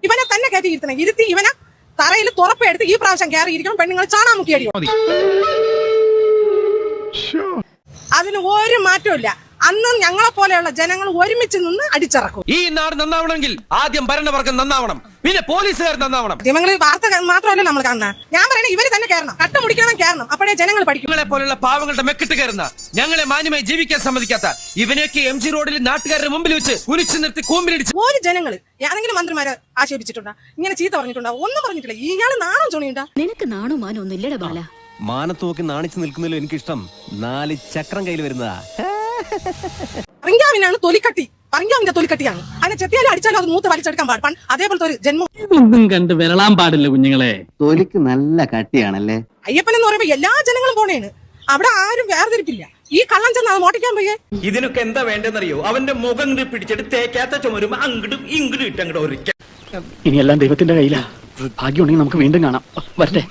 ഇവനെ തന്നെ കയറ്റി ഇരുത്തി ഇവനെ തറയിൽ തുറപ്പെടുത്ത് ഈ പ്രാവശ്യം കയറി ഇരിക്കണം. പെണ്ണുങ്ങൾ ചാണാ മുക്കിയടിയോ. അതിന് ഒരു മാറ്റമില്ല. അന്നും ഞങ്ങളെ പോലെയുള്ള ജനങ്ങൾ ഒരുമിച്ച് നിന്ന് അടിച്ചിറക്കും. ഈ നാട് നന്നാവണമെങ്കിൽ ആദ്യം ഭരണവർഗം നന്നാവണം, പിന്നെ പോലീസുകാർ നന്നാവണം. നിങ്ങൾ വാർത്ത മാത്രമല്ല നമ്മൾ കാണുന്ന. ഞാൻ പറയണേ ഇവര് തന്നെ കയറണം, കട്ടുമുടിക്കണം കയറണം. അപ്പോഴേ ജനങ്ങൾ പഠിക്കും. നിങ്ങളെ പോലുള്ള പാവങ്ങളുടെ മെക്കിട്ട് കയറുന്ന, ഞങ്ങളെ മാന്യമായി ജീവിക്കാൻ സമ്മതിക്കാത്ത ഇവനൊക്കെ MG റോഡിൽ നാട്ടുകാരുടെ മുമ്പിൽ വെച്ച് കുനിച്ചു നിർത്തി കൂമ്പിലിടിച്ച് ഒരു ജനങ്ങൾ ഏതെങ്കിലും മന്ത്രിമാരെ ആക്ഷേപിച്ചിട്ടുണ്ടോ? ഇങ്ങനെ ചീത്ത പറഞ്ഞിട്ടുണ്ടോ? ഒന്നും പറഞ്ഞിട്ടില്ല. ഇയാള് നാണം ചുണിയുണ്ടോ? നിനക്ക് നാണോ മാനോ ഒന്നും ഇല്ലട ബാല. മാനത്ത് നോക്കി നാണിച്ചു നിൽക്കുന്നതിലും എനിക്കിഷ്ടം 4 ചക്രം കയ്യിൽ വരുന്നതാ. റിങ്കാവിനാണ് തൊലിക്കട്ടി. പറഞ്ഞാവിന്റെ തൊലിക്കട്ടിയാണ്. അതിനെ ചെത്തിയാലും അടിച്ചാലും അത് മൂത്ത് വലിച്ചെടുക്കാൻ പാടും. അതേപോലത്തെ ഒരു ജന്മം ഒന്നും കണ്ട് വിരളാൻ പാടില്ല കുഞ്ഞുങ്ങളെ. തൊലിക്ക് നല്ല കട്ടിയാണല്ലേ. അയ്യപ്പൻ എന്ന് പറയുമ്പോ എല്ലാ ജനങ്ങളും പോണേണ്. അവിടെ ആരും വേർതിരിപ്പില്ല. ഈ കള്ളം ചെന്ന് അത് മോട്ടിക്കാൻ പോയേ. ഇതിനൊക്കെ എന്താ വേണ്ടെന്നറിയോ? അവന്റെ മുഖം പിടിച്ചിട്ട് തേക്കാത്ത ചുമരും അങ്ങോട്ടും ഇങ്ങോട്ടും ഇട്ടങ്ങോട്ട് ഒരിക്കൽ. ഇനിയെല്ലാം ദൈവത്തിന്റെ കയ്യിലാ. ഭാഗ്യമുണ്ടെങ്കിൽ നമുക്ക് വീണ്ടും കാണാം. വരട്ടെ.